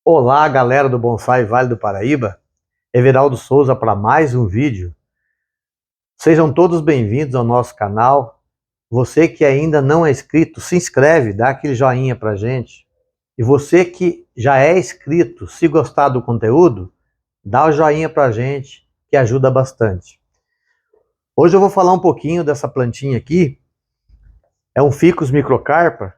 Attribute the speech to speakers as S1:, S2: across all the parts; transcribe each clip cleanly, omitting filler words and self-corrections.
S1: Olá, galera do Bonsai Vale do Paraíba. Everaldo Souza para mais um vídeo. Sejam todos bem-vindos ao nosso canal. Você que ainda não é inscrito, se inscreve, dá aquele joinha pra gente. E você que já é inscrito, se gostar do conteúdo, dá o joinha pra gente, que ajuda bastante. Hoje eu vou falar um pouquinho dessa plantinha aqui. É um Ficus microcarpa.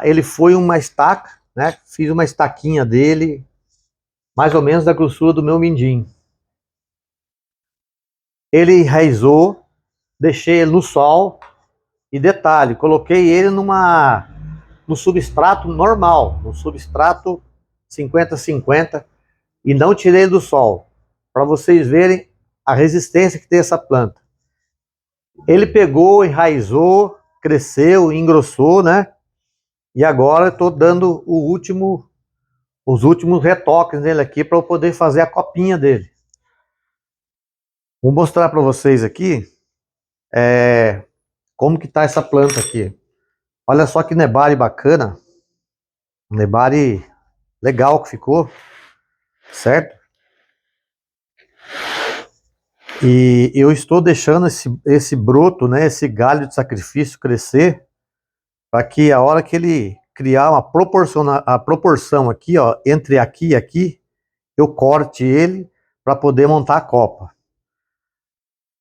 S1: Ele foi uma estaca, né? Fiz uma estaquinha dele, mais ou menos da grossura do meu mindinho. Ele enraizou, deixei ele no sol e detalhe, coloquei ele no substrato normal, no substrato 50-50 e não tirei do sol, para vocês verem a resistência que tem essa planta. Ele pegou, enraizou, cresceu, engrossou, né? E agora eu estou dando os últimos retoques nele aqui para eu poder fazer a copinha dele. Vou mostrar para vocês aqui como que tá essa planta aqui. Olha só que nebari bacana. Um nebari legal que ficou, certo? E eu estou deixando esse broto, né, esse galho de sacrifício crescer, para que a hora que ele criar a proporção aqui, ó, entre aqui e aqui, eu corte ele para poder montar a copa.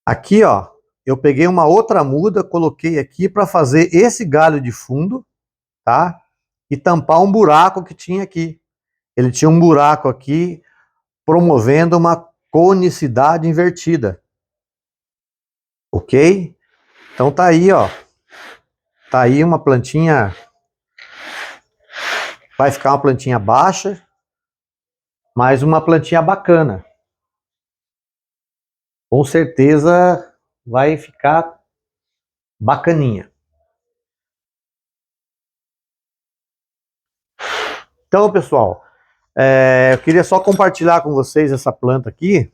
S1: Aqui, ó, eu peguei uma outra muda, coloquei aqui para fazer esse galho de fundo, tá? E tampar um buraco que tinha aqui. Ele tinha um buraco aqui, promovendo uma conicidade invertida. Ok? Então tá aí, ó. Tá aí uma plantinha. Vai ficar uma plantinha baixa, mas uma plantinha bacana. Com certeza vai ficar bacaninha. Então, pessoal, eu queria só compartilhar com vocês essa planta aqui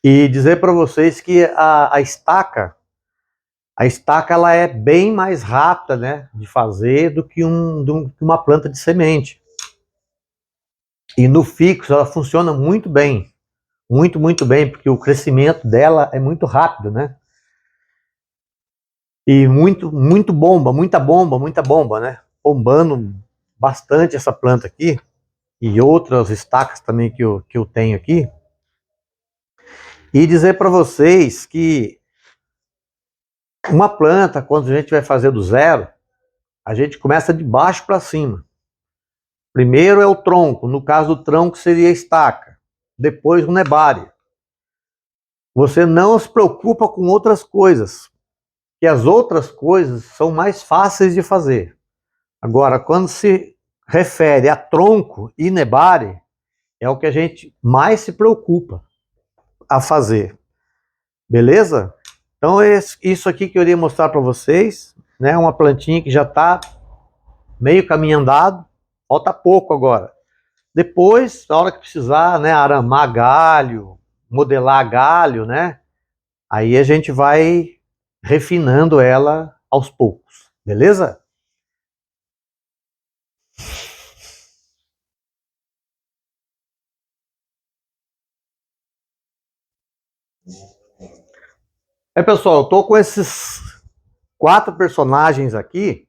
S1: e dizer para vocês que a estaca ela é bem mais rápida, né, de fazer do que uma planta de semente. E no fixo ela funciona muito bem, muito bem, porque o crescimento dela é muito rápido, né? E muita bomba, né? Bombando bastante essa planta aqui e outras estacas também que eu tenho aqui. E dizer para vocês que uma planta, quando a gente vai fazer do zero, a gente começa de baixo para cima. Primeiro é o tronco, no caso do tronco seria a estaca, depois o nebário. Você não se preocupa com outras coisas, que as outras coisas são mais fáceis de fazer. Agora, quando se refere a tronco e nebário, é o que a gente mais se preocupa a fazer. Beleza? Então, isso aqui que eu iria mostrar para vocês, né? Uma plantinha que já está meio caminho andado, falta pouco agora. Depois, na hora que precisar, né, aramar galho, modelar galho, né? Aí a gente vai refinando ela aos poucos, beleza? Pessoal, eu tô com esses 4 personagens aqui.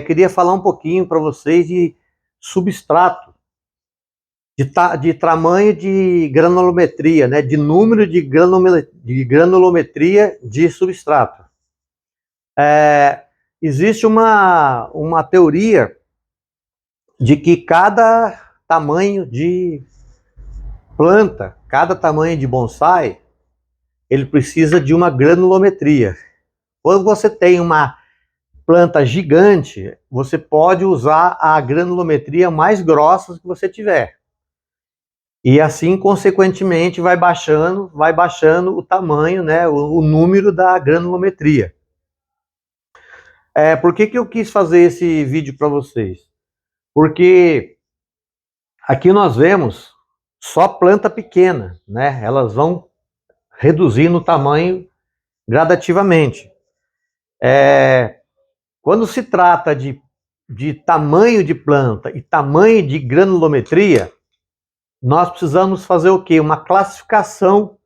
S1: Queria falar um pouquinho para vocês de substrato, de tamanho de granulometria, né? De número de granulometria de substrato. Existe uma teoria de que cada tamanho de planta, cada tamanho de bonsai, ele precisa de uma granulometria. Quando você tem uma planta gigante, você pode usar a granulometria mais grossa que você tiver. E assim, consequentemente, vai baixando o tamanho, né, o número da granulometria. Por que eu quis fazer esse vídeo para vocês? Porque aqui nós vemos só planta pequena, né? Elas vão reduzindo o tamanho gradativamente. Quando se trata de de tamanho de planta e tamanho de granulometria, nós precisamos fazer o quê? Uma classificação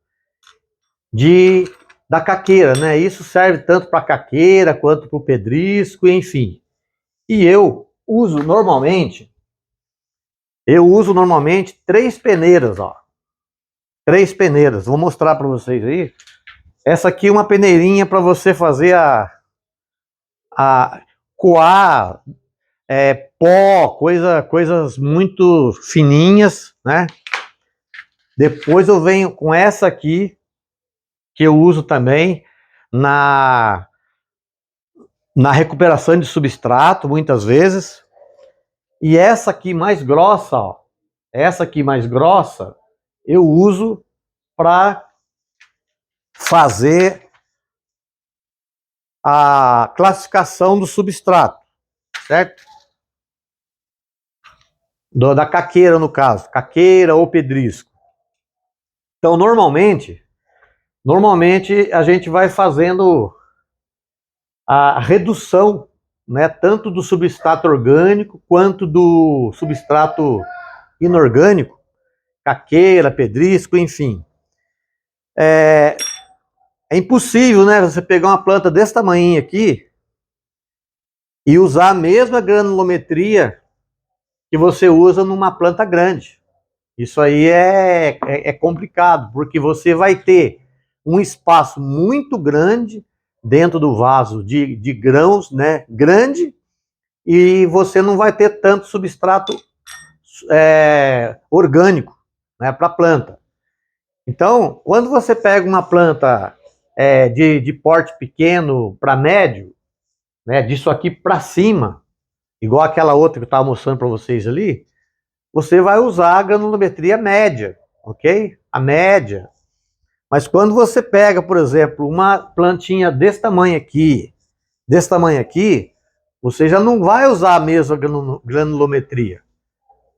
S1: da caqueira, né? Isso serve tanto para a caqueira quanto para o pedrisco, enfim. E eu uso normalmente 3 peneiras, ó. 3 peneiras. Vou mostrar para vocês aí. Essa aqui é uma peneirinha para você fazer a coar pó, coisas muito fininhas, né? Depois eu venho com essa aqui, que eu uso também na recuperação de substrato, muitas vezes. E essa aqui mais grossa, ó, essa aqui mais grossa, eu uso para fazer a classificação do substrato, certo? Da caqueira, no caso, caqueira ou pedrisco. Então, normalmente a gente vai fazendo a redução, né, tanto do substrato orgânico quanto do substrato inorgânico, caqueira, pedrisco, enfim. É impossível, né, você pegar uma planta desse tamanho aqui e usar a mesma granulometria que você usa numa planta grande. Isso aí é complicado, porque você vai ter um espaço muito grande dentro do vaso de grãos, né, grande, e você não vai ter tanto substrato orgânico, né, para a planta. Então, quando você pega uma planta de porte pequeno para médio, né, disso aqui para cima, igual aquela outra que eu estava mostrando para vocês ali, você vai usar a granulometria média, ok? A média. Mas quando você pega, por exemplo, uma plantinha desse tamanho aqui, você já não vai usar a mesma granulometria.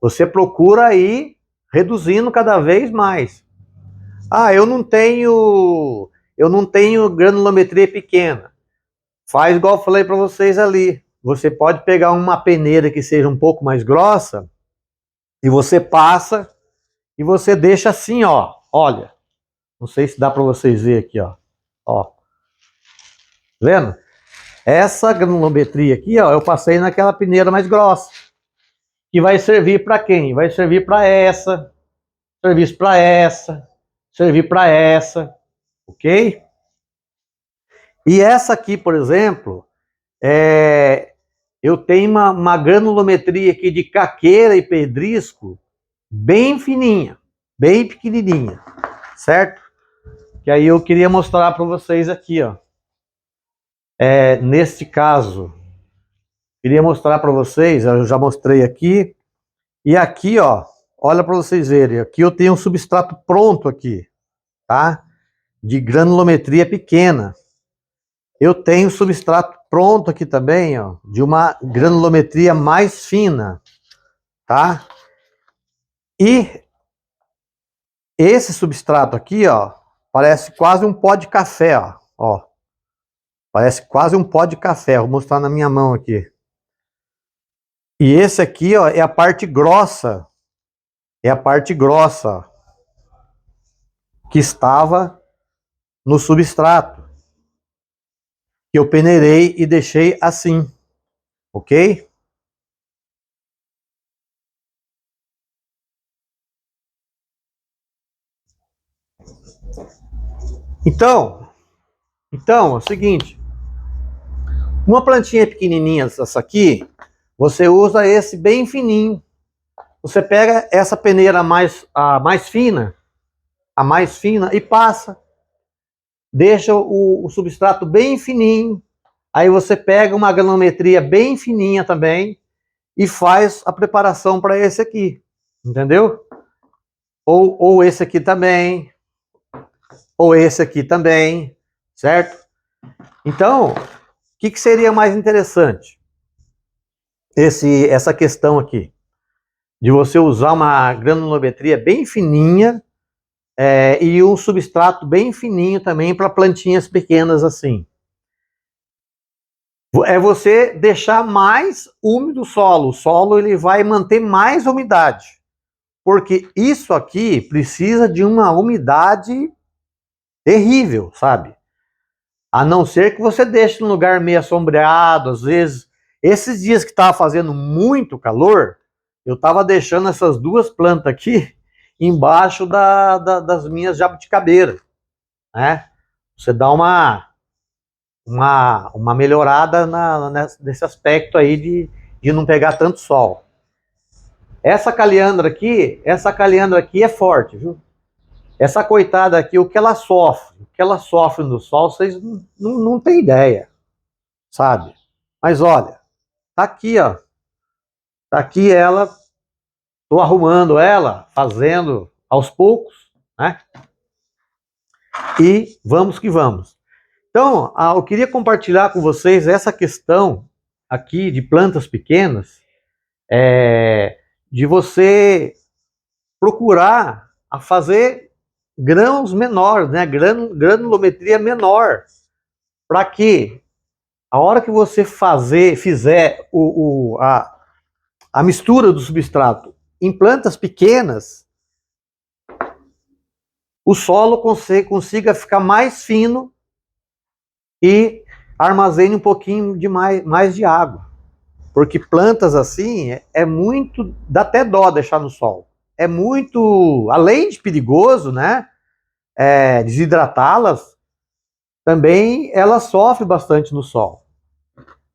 S1: Você procura aí reduzindo cada vez mais. Ah, eu não tenho granulometria pequena. Faz igual eu falei para vocês ali. Você pode pegar uma peneira que seja um pouco mais grossa e você passa e você deixa assim, ó. Olha, não sei se dá para vocês verem aqui, ó. Ó, vendo? Essa granulometria aqui, ó, eu passei naquela peneira mais grossa, que vai servir para quem? Vai servir para essa, servir para essa, servir para essa, ok? E essa aqui, por exemplo, eu tenho uma granulometria aqui de caqueira e pedrisco bem fininha, bem pequenininha, certo? Que aí eu queria mostrar para vocês aqui, ó. Neste caso, queria mostrar para vocês, eu já mostrei aqui, e aqui, ó, olha para vocês verem, aqui eu tenho um substrato pronto aqui, tá? De granulometria pequena. Eu tenho substrato pronto aqui também, ó, de uma granulometria mais fina, tá? E esse substrato aqui, ó, parece quase um pó de café, ó. Parece quase um pó de café. Vou mostrar na minha mão aqui. E esse aqui, ó, é a parte grossa. É a parte grossa que estava no substrato, que eu peneirei e deixei assim, ok? Então é o seguinte, uma plantinha pequenininha essa aqui, você usa esse bem fininho. Você pega essa peneira a mais fina e passa. Deixa o substrato bem fininho. Aí você pega uma granulometria bem fininha também e faz a preparação para esse aqui, entendeu? Ou esse aqui também, ou esse aqui também, certo? Então, o que seria mais interessante? Essa questão aqui, de você usar uma granulometria bem fininha e um substrato bem fininho também para plantinhas pequenas assim. É você deixar mais úmido o solo. O solo ele vai manter mais umidade. Porque isso aqui precisa de uma umidade terrível, sabe? A não ser que você deixe num lugar meio assombreado, às vezes. Esses dias que estava fazendo muito calor, eu estava deixando essas duas plantas aqui embaixo das minhas jabuticabeiras, né? Você dá uma melhorada nesse aspecto aí de não pegar tanto sol. Essa caliandra aqui é forte, viu? Essa coitada aqui, o que ela sofre no sol, vocês não têm ideia, sabe? Mas olha, tá aqui, ó. Tá aqui ela, tô arrumando ela, fazendo aos poucos, né? E vamos que vamos. Então, eu queria compartilhar com vocês essa questão aqui de plantas pequenas, de você procurar a fazer grãos menores, né? Granulometria menor, para que a hora que você fizer a mistura do substrato em plantas pequenas, o solo consiga ficar mais fino e armazene um pouquinho mais de água. Porque plantas assim é muito, dá até dó deixar no sol. É muito, além de perigoso, né? Desidratá-las, também elas sofrem bastante no sol.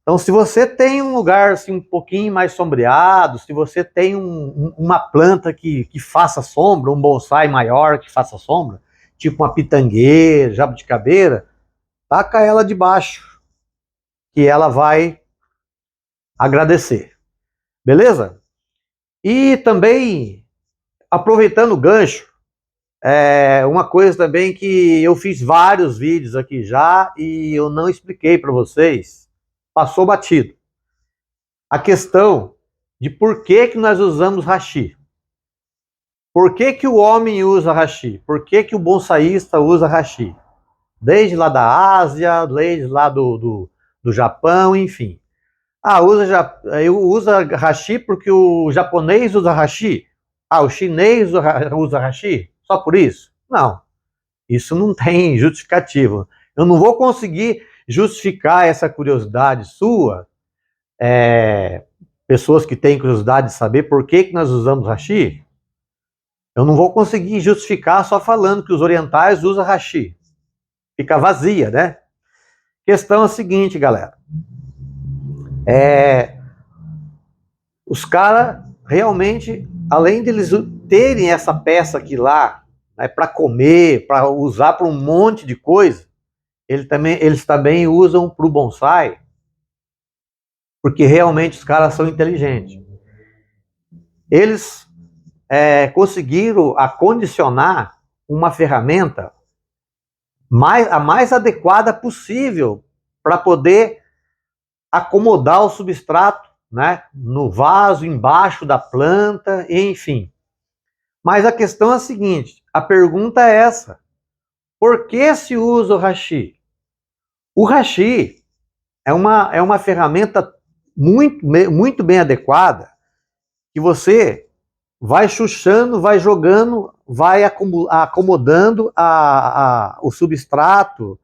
S1: Então, se você tem um lugar assim, um pouquinho mais sombreado, se você tem uma planta que faça sombra, um bonsai maior que faça sombra, tipo uma pitangueira, jabuticabeira, taca ela debaixo, que ela vai agradecer. Beleza? E também, aproveitando o gancho, uma coisa também que eu fiz vários vídeos aqui já e eu não expliquei para vocês, passou batido. A questão de por que nós usamos hashi. Por que o homem usa hashi? Por que o bonsaísta usa hashi? Desde lá da Ásia, desde lá do Japão, enfim. Usa hashi porque o japonês usa hashi? O chinês usa hashi? Só por isso? Não. Isso não tem justificativa. Eu não vou conseguir justificar essa curiosidade sua, pessoas que têm curiosidade de saber por que nós usamos hashi. Eu não vou conseguir justificar só falando que os orientais usam hashi. Fica vazia, né? Questão é a seguinte, galera. Os caras realmente, além deles terem essa peça aqui lá, né, para comer, para usar para um monte de coisa, eles também usam para o bonsai, porque realmente os caras são inteligentes. Eles conseguiram acondicionar uma ferramenta a mais adequada possível para poder acomodar o substrato, né, no vaso, embaixo da planta, enfim. Mas a questão é a seguinte, a pergunta é essa: por que se usa o hashi? O hashi é uma ferramenta muito bem adequada, que você vai chuchando, vai jogando, vai acomodando o substrato,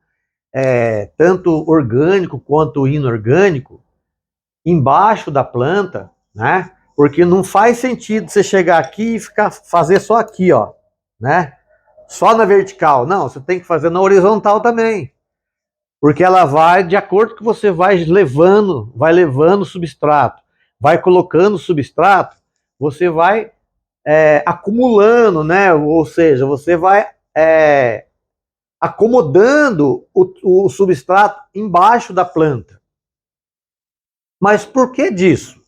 S1: tanto orgânico quanto inorgânico, embaixo da planta, né? Porque não faz sentido você chegar aqui e fazer só aqui, ó, né? Só na vertical. Não, você tem que fazer na horizontal também. Porque ela vai, de acordo que você vai levando o substrato, vai colocando o substrato, você vai acumulando, né? Ou seja, você vai acomodando o substrato embaixo da planta. Mas por que disso?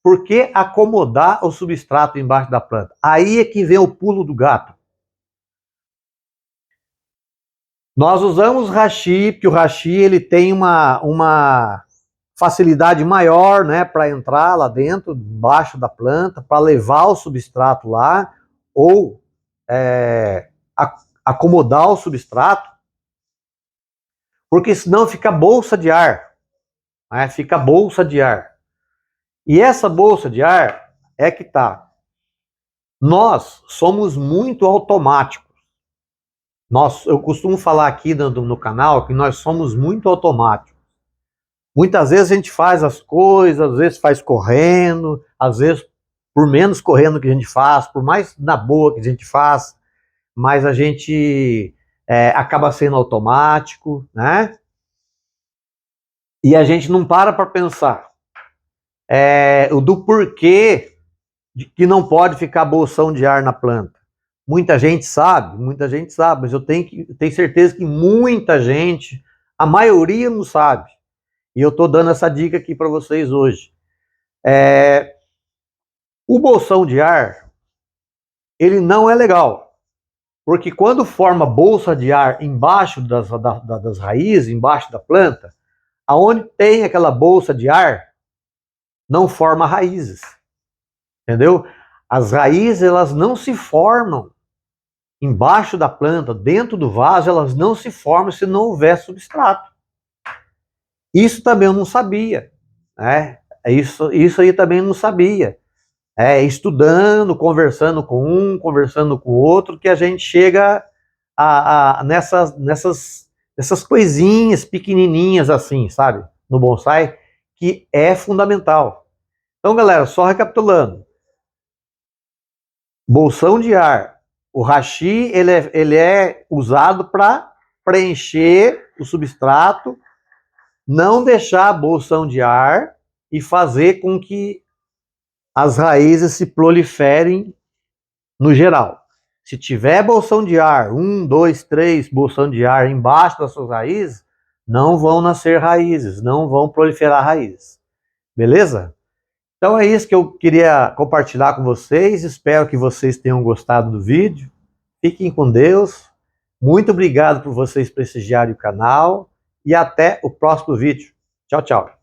S1: Por que acomodar o substrato embaixo da planta? Aí é que vem o pulo do gato. Nós usamos hashi, porque o hashi ele tem uma facilidade maior, né, para entrar lá dentro, embaixo da planta, para levar o substrato lá, ou acomodar o substrato, porque senão fica bolsa de ar. né? Fica a bolsa de ar. E essa bolsa de ar é que tá. Nós somos muito automáticos. Eu costumo falar aqui no canal que nós somos muito automáticos. Muitas vezes a gente faz as coisas, às vezes faz correndo, às vezes por menos correndo que a gente faz, por mais na boa que a gente faz, mas a gente acaba sendo automático, né? E a gente não para pensar do porquê de que não pode ficar bolsão de ar na planta. Muita gente sabe, mas eu tenho certeza que muita gente, a maioria não sabe. E eu estou dando essa dica aqui para vocês hoje. O bolsão de ar, ele não é legal. Porque quando forma bolsa de ar embaixo das raízes, embaixo da planta, aonde tem aquela bolsa de ar, não forma raízes. Entendeu? As raízes, elas não se formam embaixo da planta, dentro do vaso, elas não se formam se não houver substrato. Isso também eu não sabia, né? Isso aí também eu não sabia. Estudando, conversando com um, conversando com o outro, que a gente chega nessas coisinhas pequenininhas assim, sabe? No bonsai, que é fundamental. Então, galera, só recapitulando. Bolsão de ar. O hashi, ele é usado para preencher o substrato, não deixar a bolsão de ar e fazer com que as raízes se proliferem no geral. Se tiver bolsão de ar, 1, 2, 3 bolsão de ar embaixo das suas raízes, não vão nascer raízes, não vão proliferar raízes. Beleza? Então é isso que eu queria compartilhar com vocês. Espero que vocês tenham gostado do vídeo. Fiquem com Deus. Muito obrigado por vocês prestigiarem o canal. E até o próximo vídeo. Tchau, tchau.